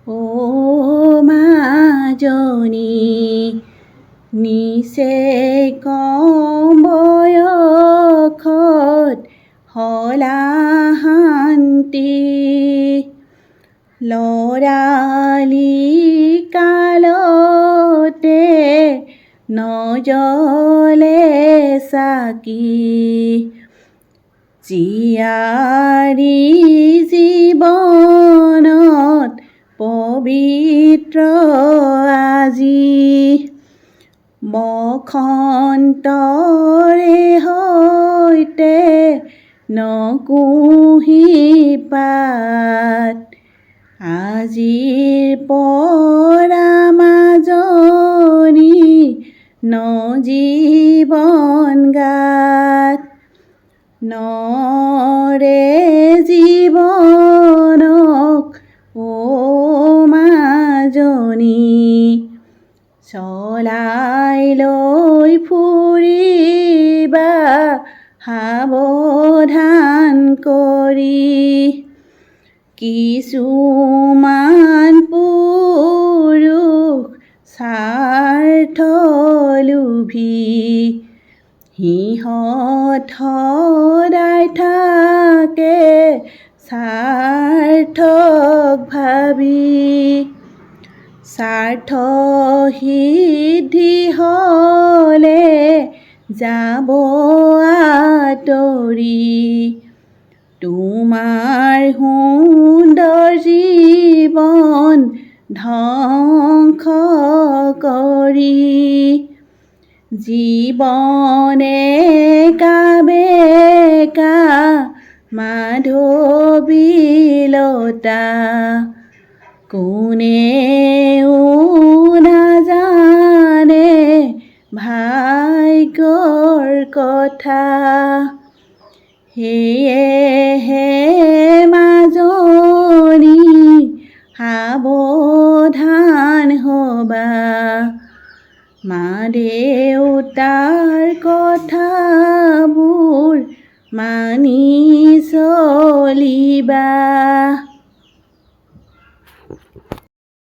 ও মাজনী নিচে কম বয়সত হলা শান্তি লৰালি কালতে নজলে চাকি জীয়াৰী জীৱনত পবিত্ৰ আজি বসন্তৰে সৈতে নকুহি পাত আজিৰ পৰা মাজনী নজীৱন গাত নৰে জীৱনক ও মাজনী চলাই লৈ ফুৰিবা সাৱধান কৰি কিছুমান পুৰুষ স্বাৰ্থ লোভী সিহঁত সদায় থাকে স্বাৰ্থক ভাবি স্বাৰ্থ সিদ্ধি হ'লে যাব আঁতৰি তোমাৰ সুন্দৰ জীৱন ধ্বংস কৰি জীৱনে কাবেকা মাধৱীলতা কোনেও নাজানে ভাগ্যৰ কথা সেয়েহে মাজনী সাৱধান হ'বা মা দেউতাৰ কথাবোৰ মানি চলিবা।